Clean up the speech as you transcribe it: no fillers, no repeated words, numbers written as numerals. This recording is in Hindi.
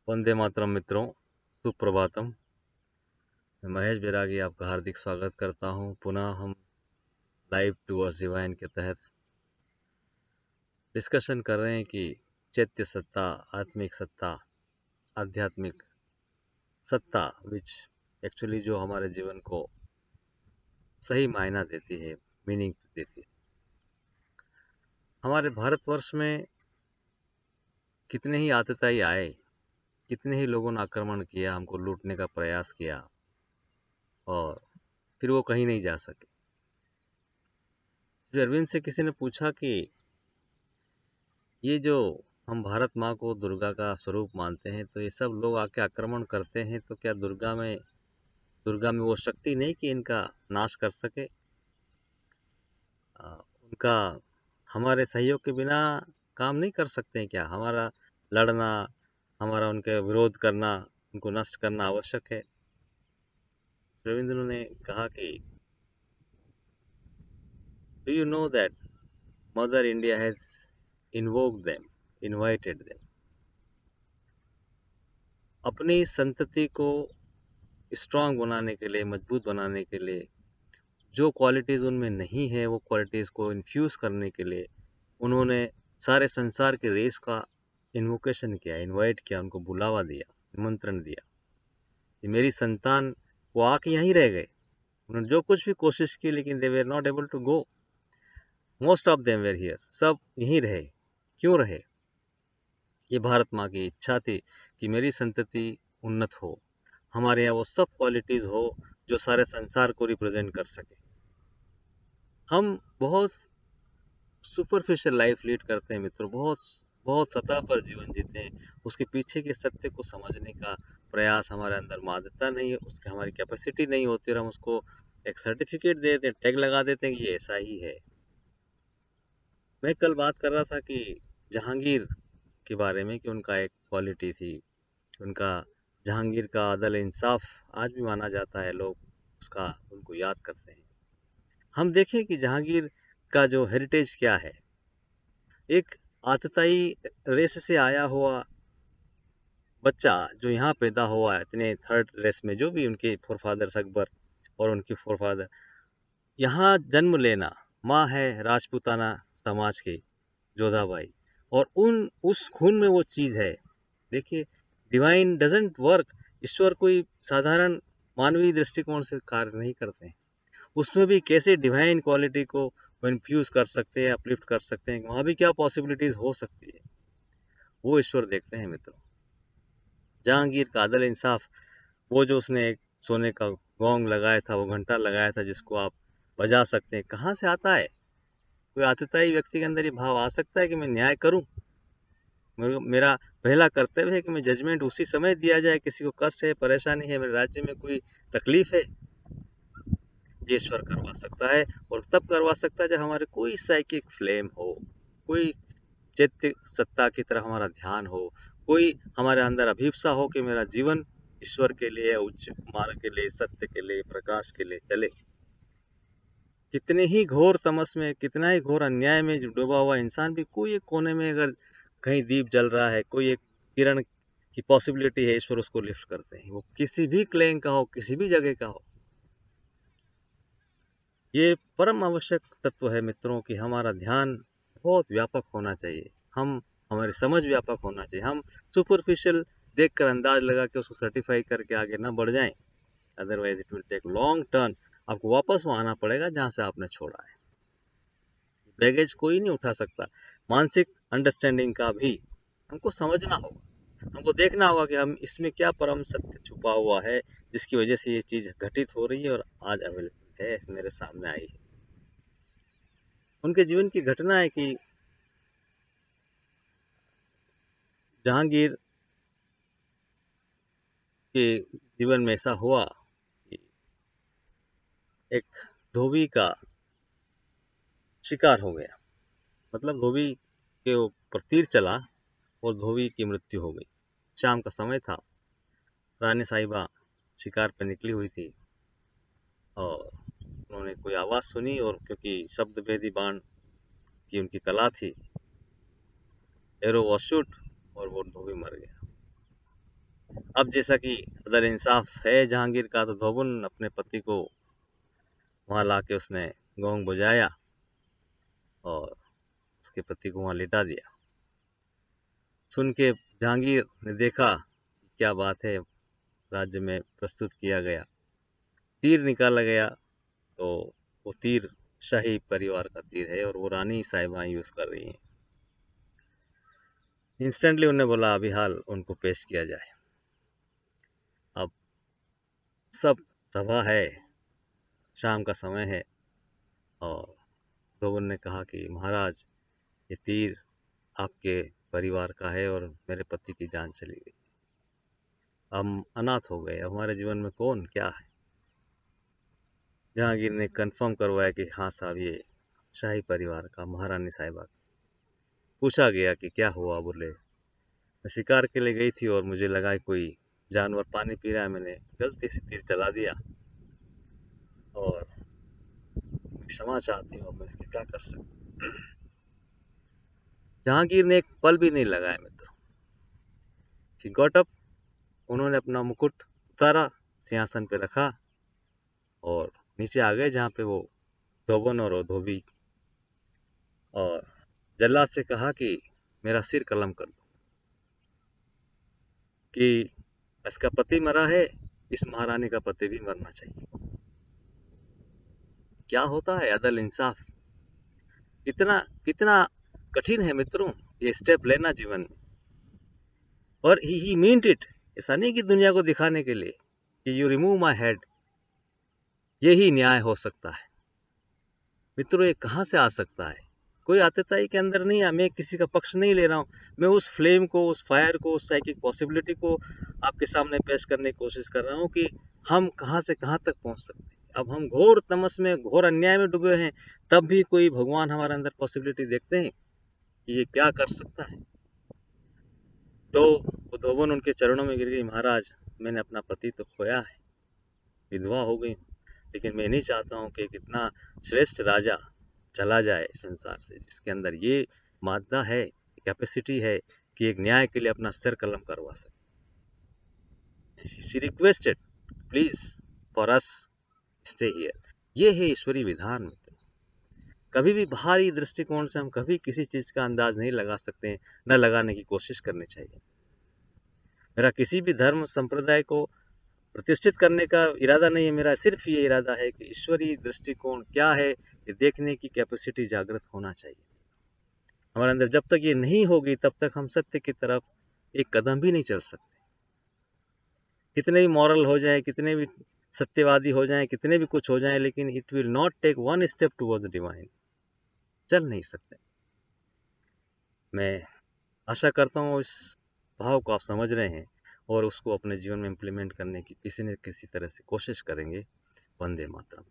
वंदे मातरम मित्रों, सुप्रभातम। मैं महेश बैरागी आपका हार्दिक स्वागत करता हूं। पुनः हम लाइव टूवर्ड्स डिवाइन के तहत डिस्कशन कर रहे हैं कि चैत्य सत्ता, आत्मिक सत्ता, आध्यात्मिक सत्ता विच एक्चुअली जो हमारे जीवन को सही मायना देती है, मीनिंग देती है। हमारे भारतवर्ष में कितने ही आतताई आए, कितने ही लोगों ने आक्रमण किया, हमको लूटने का प्रयास किया और फिर वो कहीं नहीं जा सके। श्री अरविंद से किसी ने पूछा कि ये जो हम भारत माँ को दुर्गा का स्वरूप मानते हैं, तो ये सब लोग आके आक्रमण करते हैं, तो क्या दुर्गा में वो शक्ति नहीं कि इनका नाश कर सके? उनका हमारे सहयोग के बिना काम नहीं कर सकते हैं क्या? हमारा लड़ना, हमारा उनके विरोध करना, उनको नष्ट करना आवश्यक है। रविंद्र ने कहा कि do you know that mother India has invoked them, invited them. अपनी संतति को स्ट्रांग बनाने के लिए, मजबूत बनाने के लिए, जो क्वालिटीज़ उनमें नहीं है वो क्वालिटीज़ को इन्फ्यूज़ करने के लिए उन्होंने सारे संसार के रेस का इन्वोकेशन किया, इनवाइट किया, उनको बुलावा दिया, निमंत्रण दिया कि मेरी संतान वो आके यहीं रह गए। उन्होंने जो कुछ भी कोशिश की लेकिन they were not able to go. Most of them were here, सब यहीं रहे। क्यों रहे? ये भारत माँ की इच्छा थी कि मेरी संतति उन्नत हो, हमारे यहाँ वो सब क्वालिटीज़ हो जो सारे संसार को रिप्रेजेंट कर सके। हम बहुत सुपरफिशियल लाइफ लीड करते हैं मित्रों, बहुत बहुत सतह पर जीवन जीते हैं। उसके पीछे के सत्य को समझने का प्रयास हमारे अंदर माध्यता नहीं है, उसकी हमारी कैपेसिटी नहीं होती और हम उसको एक सर्टिफिकेट दे देते हैं, टैग लगा देते हैं कि ये ऐसा ही है। मैं कल बात कर रहा था कि जहांगीर के बारे में, कि उनका एक क्वालिटी थी, उनका जहांगीर का अदल इंसाफ आज भी माना जाता है, लोग उसका उनको याद करते हैं। हम देखें कि जहांगीर का जो हेरिटेज क्या है। एक आतताई रेस से आया हुआ बच्चा जो यहाँ पैदा हुआ है, इतने थर्ड रेस में, जो भी उनके फोर फादर्स अकबर और उनके फोर फादर, यहाँ जन्म लेना, माँ है राजपूताना समाज की जोधाबाई, और उस खून में वो चीज़ है। देखिए, डिवाइन डजंट वर्क। ईश्वर कोई साधारण मानवीय दृष्टिकोण से कार्य नहीं करते हैं। उसमें भी कैसे डिवाइन क्वालिटी को इन्फ्यूज कर सकते हैं, अपलिफ्ट कर सकते हैं, वहाँ भी क्या पॉसिबिलिटीज हो सकती है, वो ईश्वर देखते हैं मित्रों। जहांगीर का अदल इंसाफ, वो जो उसने एक सोने का गोंग लगाया था, वो घंटा लगाया था जिसको आप बजा सकते हैं, कहाँ से आता है? कोई आतताई व्यक्ति के अंदर ये भाव आ सकता है कि मैं न्याय करूं? मेरा पहला कर्तव्य है कि मैं जजमेंट उसी समय दिया जाए। किसी को कष्ट है, परेशानी है, मेरे राज्य में कोई तकलीफ है, ये ईश्वर करवा सकता है। और तब करवा सकता है जब हमारे कोई साइकिक फ्लेम हो, कोई चैत्य सत्ता की तरफ हमारा ध्यान हो, कोई हमारे अंदर अभिप्सा हो कि मेरा जीवन ईश्वर के लिए, उच्च मार्ग के लिए, सत्य के लिए, प्रकाश के लिए चले। कितने ही घोर तमस में, कितना ही घोर अन्याय में डूबा हुआ इंसान भी कोई एक कोने में अगर कहीं दीप जल रहा है, कोई एक किरण की पॉसिबिलिटी है, ईश्वर उसको लिफ्ट करते हैं। वो किसी भी क्लेम का हो, किसी भी जगह का हो। ये परम आवश्यक तत्व है मित्रों कि हमारा ध्यान बहुत व्यापक होना चाहिए। हमारी समझ व्यापक होना चाहिए। हम सुपरफिशियल देखकर अंदाज लगा के उसको सर्टिफाई करके आगे ना बढ़ जाएं, otherwise it will take long turn. आपको वापस वहां आना पड़ेगा जहां से आपने छोड़ा है। बैगेज कोई नहीं उठा सकता। मानसिक अंडरस्टैंडिंग का भी हमको समझना होगा, हमको देखना होगा कि हम इसमें क्या परम सत्य छुपा हुआ है जिसकी वजह से ये चीज घटित हो रही है और आज अवेलेबल है, मेरे सामने आई है। उनके जीवन की घटना है कि जहांगीर के जीवन में ऐसा हुआ कि एक धोबी का शिकार हो गया। मतलब धोबी के ऊपर तीर चला और धोबी की मृत्यु हो गई। शाम का समय था, रानी साहिबा शिकार पर निकली हुई थी और उन्होंने कोई आवाज़ सुनी, और क्योंकि शब्द भेदी बाण की उनकी कला थी, एरो वॉज शूट और वो धोबी मर गया। अब जैसा कि अदर इंसाफ है जहांगीर का, तो धोबन अपने पति को वहां लाके उसने गोंग बजाया और उसके पति को वहां लिटा दिया। सुन के जहांगीर ने देखा क्या बात है, राज्य में प्रस्तुत किया गया, तीर निकाला गया, तो वो तीर शाही परिवार का तीर है और वो रानी साहिबा यूज कर रही हैं। इंस्टेंटली उन्होंने बोला अभी हाल उनको पेश किया जाए। अब सब सभा है, शाम का समय है, और धोबन ने कहा कि महाराज, ये तीर आपके परिवार का है और मेरे पति की जान चली गई, हम अनाथ हो गए, अब हमारे जीवन में कौन क्या है। जहांगीर ने कंफर्म करवाया कि हाँ साहब, ये शाही परिवार का महारानी साहिबा। पूछा गया कि क्या हुआ, बोले मैं शिकार के लिए गई थी और मुझे लगा कोई जानवर पानी पी रहा है, मैंने गलती से तीर चला दिया और क्षमा चाहती हूँ, अब मैं इसके क्या कर सकता। जहांगीर ने एक पल भी नहीं लगाया मित्रों, कि गॉट अप, उन्होंने अपना मुकुट उतारा, सिंहासन पे रखा और नीचे आ गए जहाँ पे वो धोबन और वो धोबी, और जल्लाद से कहा कि मेरा सिर कलम कर दो, कि इसका पति मरा है, इस महारानी का पति भी मरना चाहिए। क्या होता है अदल इंसाफ, कितना कितना कठिन है मित्रों ये स्टेप लेना जीवन में। और ही मीन्ट इट, ऐसा नहीं कि दुनिया को दिखाने के लिए कि यू रिमूव माई हेड, यही न्याय हो सकता है। मित्रों ये कहाँ से आ सकता है, कोई आतताई के अंदर नहीं है। मैं किसी का पक्ष नहीं ले रहा हूँ, मैं उस फ्लेम को, उस फायर को, उस साइकिक पॉसिबिलिटी को आपके सामने पेश करने की कोशिश कर रहा हूँ कि हम कहाँ से कहाँ तक पहुँच सकते हैं। अब हम घोर तमस में, घोर अन्याय में डूबे हैं, तब भी कोई भगवान हमारे अंदर पॉसिबिलिटी देखते हैं कि ये क्या कर सकता है। तो वो धोबन उनके चरणों में गिर गई, महाराज मैंने अपना पति तो खोया है, विधवा हो गई, लेकिन मैं नहीं चाहता हूँ कि कितना श्रेष्ठ राजा चला जाए संसार से, जिसके अंदर ये मादा है, कैपेसिटी है कि एक न्याय के लिए अपना सिर कलम करवा सके। She requested please for us stay here. ये है ईश्वरीय विधान में। कभी भी बाहरी दृष्टिकोण से हम कभी किसी चीज का अंदाज नहीं लगा सकते, न लगाने की कोशिश करनी चाहिए। मेरा किसी भी धर्म संप्रदाय को प्रतिष्ठित करने का इरादा नहीं है, मेरा सिर्फ ये इरादा है कि ईश्वरीय दृष्टिकोण क्या है ये देखने की कैपेसिटी जागृत होना चाहिए हमारे अंदर। जब तक ये नहीं होगी तब तक हम सत्य की तरफ एक कदम भी नहीं चल सकते। कितने भी मॉरल हो जाए, कितने भी सत्यवादी हो जाए, कितने भी कुछ हो जाए, लेकिन it will not take one step towards divine, चल नहीं सकते। मैं आशा करता हूँ इस भाव को आप समझ रहे हैं और उसको अपने जीवन में इम्प्लीमेंट करने की किसी न किसी तरह से कोशिश करेंगे। वंदे मातरम।